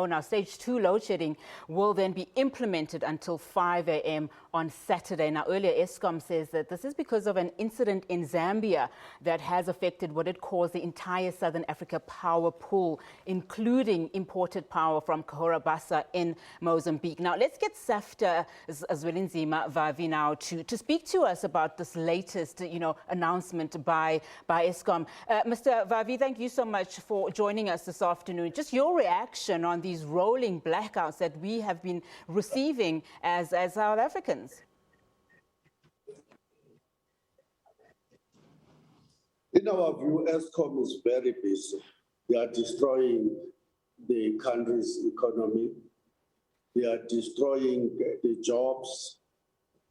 Now, stage 2 load shedding will then be implemented until 5 a.m. on Saturday. Now, earlier Eskom says that this is because of an incident in Zambia that has affected what it calls the entire Southern Africa power pool, including imported power from Cahora Bassa in Mozambique. Now, let's get SAFTU, Zwelinzima Vavi, now to speak to us about this latest, announcement by Eskom. Mr. Vavi, thank you so much for joining us this afternoon. Just your reaction on these rolling blackouts that we have been receiving as South Africans. In our view, Eskom is very busy. They are destroying the country's economy. They are destroying the jobs.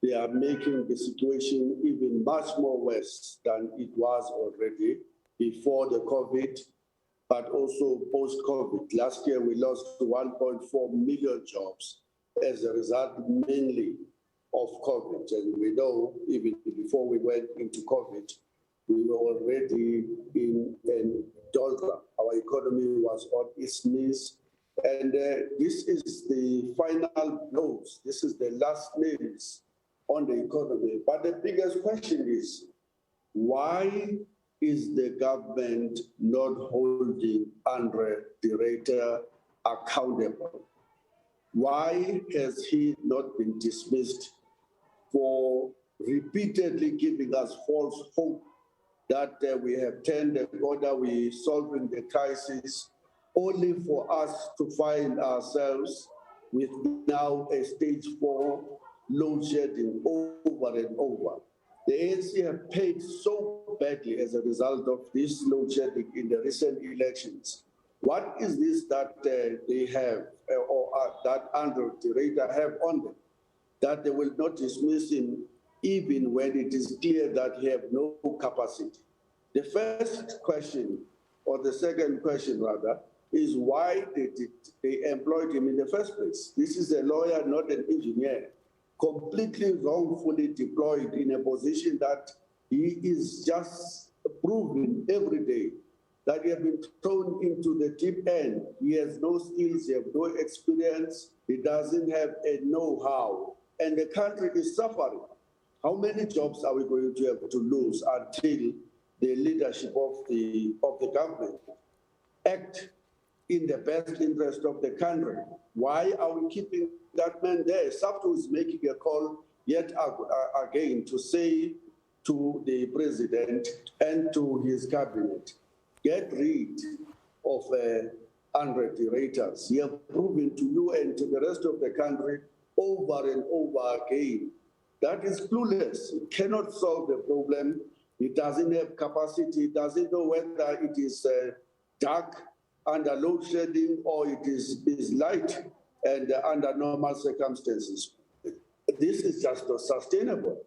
They are making the situation even much more worse than it was already before the COVID, but also post-COVID. Last year, we lost 1.4 million jobs as a result mainly of COVID. And we know even before we went into COVID, we were already in doldrum. Our economy was on its knees. And this is the final blows. This is the last nails on the economy. But the biggest question is, why is the government not holding Andre de Ruyter accountable? Why has he not been dismissed for repeatedly giving us false hope that we have turned the corner, we're solving the crisis, only for us to find ourselves with now a stage 4 load shedding over and over? The ANC have paid so badly as a result of this load shedding in the recent elections. What is this that they have, that Andre de Ruyter have on them, that they will not dismiss him even when it is clear that he have no capacity? The first question, or the second question rather, is why they employed him in the first place? This is a lawyer, not an engineer, completely wrongfully deployed in a position that he is just proving every day that he has been thrown into the deep end. He has no skills, he has no experience, he doesn't have a know-how, and the country is suffering. How many jobs are we going to have to lose until the leadership of the government act in the best interest of the country? Why are we keeping that man there? SAFTU is making a call yet again to say to the president and to his cabinet, get rid of Andre de Ruyter. He has proven to you and to the rest of the country over and over again that is clueless. He cannot solve the problem. He doesn't have capacity. He doesn't know whether it is dark under load shedding or it is light and under normal circumstances. This is just not sustainable.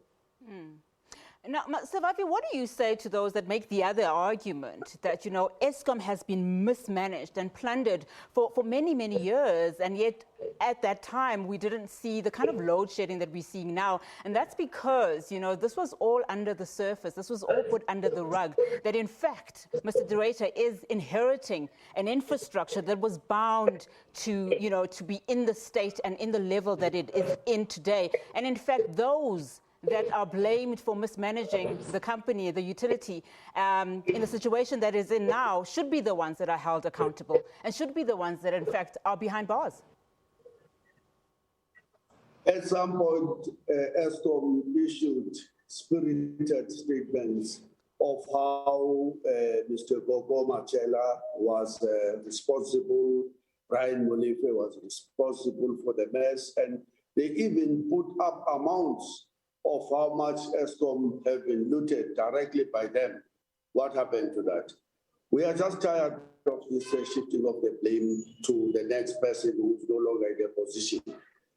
Now, Mr. Vavi, what do you say to those that make the other argument that, Eskom has been mismanaged and plundered for many, many years, and yet at that time we didn't see the kind of load shedding that we're seeing now? And that's because, this was all under the surface. This was all put under the rug. That in fact, Mr. de Ruyter is inheriting an infrastructure that was bound to, to be in the state and in the level that it is in today. And in fact, those that are blamed for mismanaging the company, the utility, in the situation that is in now, should be the ones that are held accountable and should be the ones that, in fact, are behind bars. At some point, Eskom issued spirited statements of how Mr. Gogo Machela was responsible, Brian Molefe was responsible for the mess, and they even put up amounts of how much Eskom have been looted directly by them. What happened to that? We are just tired of this shifting of the blame to the next person who is no longer in their position.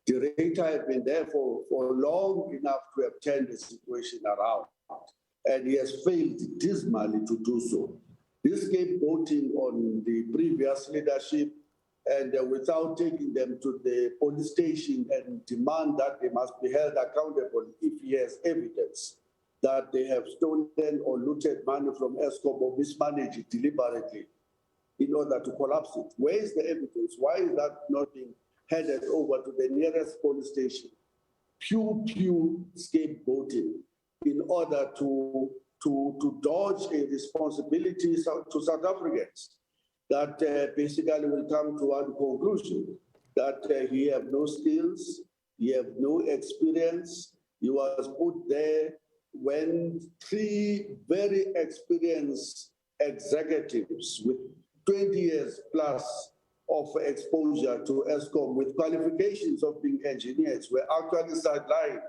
The Ruyter have been there for long enough to have turned the situation around, and he has failed dismally to do so. This scapegoating on the previous leadership and without taking them to the police station and demand that they must be held accountable if he has evidence that they have stolen or looted money from Eskom or mismanaged it deliberately. in order to collapse it. Where is the evidence? Why is that not being headed over to the nearest police station? Pure scapegoating in order to dodge a responsibility to South Africans that basically will come to one conclusion, that he have no skills, he have no experience. He was put there when 3 very experienced executives with 20 years plus of exposure to Eskom with qualifications of being engineers were actually sidelined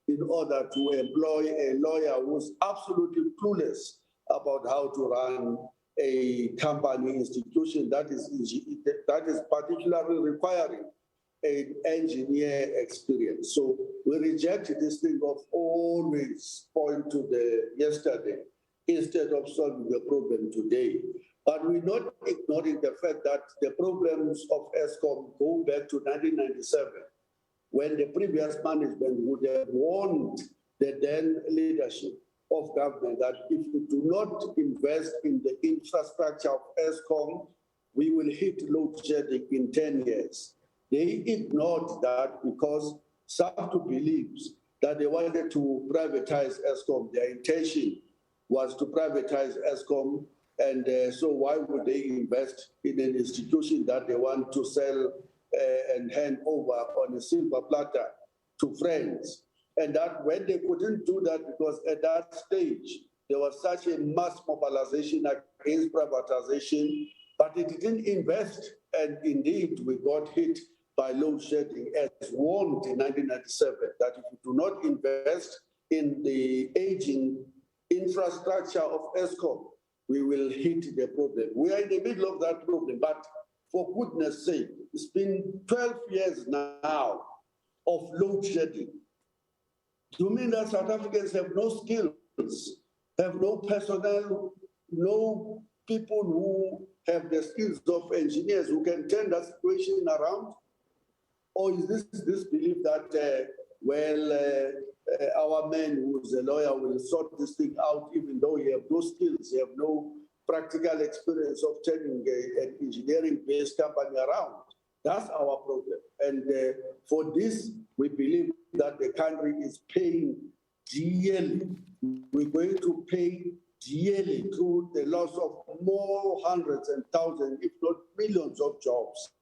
in order to employ a lawyer who's absolutely clueless about how to run a company institution that is particularly requiring an engineer experience. So we reject this thing of always point to the yesterday instead of solving the problem today. But we're not ignoring the fact that the problems of Eskom go back to 1997, when the previous management would have warned the then leadership of government that if we do not invest in the infrastructure of Eskom, we will hit load shedding in 10 years. They ignored that because SAFTU believes that they wanted to privatize Eskom. Their intention was to privatize Eskom, and so why would they invest in an institution that they want to sell and hand over on a silver platter to friends? And that when they couldn't do that, because at that stage, there was such a mass mobilization against privatization, but it didn't invest. And indeed, we got hit by load shedding, as warned in 1997, that if you do not invest in the aging infrastructure of Eskom, we will hit the problem. We are in the middle of that problem, but for goodness sake, it's been 12 years now of load shedding. Do you mean that South Africans have no skills, have no personnel, no people who have the skills of engineers who can turn that situation around? Or is this belief that, our man who's a lawyer will sort this thing out even though he have no skills, he have no practical experience of turning an engineering-based company around? That's our problem. And for this, we believe that the country is paying dearly. We're going to pay dearly through the loss of more hundreds and thousands, if not millions of jobs.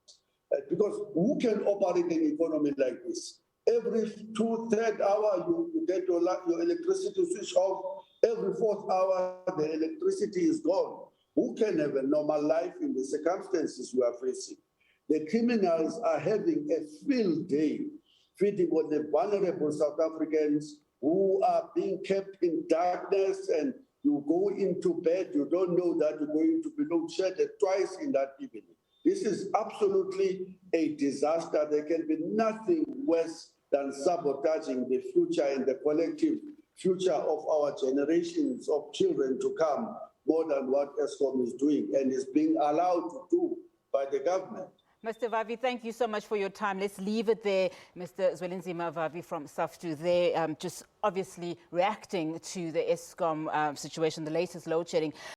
Because who can operate an economy like this? Every 2/3 hour, you get your electricity switch off. Every 4th hour, the electricity is gone. Who can have a normal life in the circumstances we are facing? The criminals are having a field day feeding on the vulnerable South Africans who are being kept in darkness, and you go into bed, you don't know that you're going to be load shedded twice in that evening. This is absolutely a disaster. There can be nothing worse than sabotaging the future and the collective future of our generations of children to come, more than what Eskom is doing and is being allowed to do by the government. Mr. Vavi, thank you so much for your time. Let's leave it there. Mr. Zwelinzima Vavi from SAFTU there, just obviously reacting to the Eskom situation, the latest load shedding.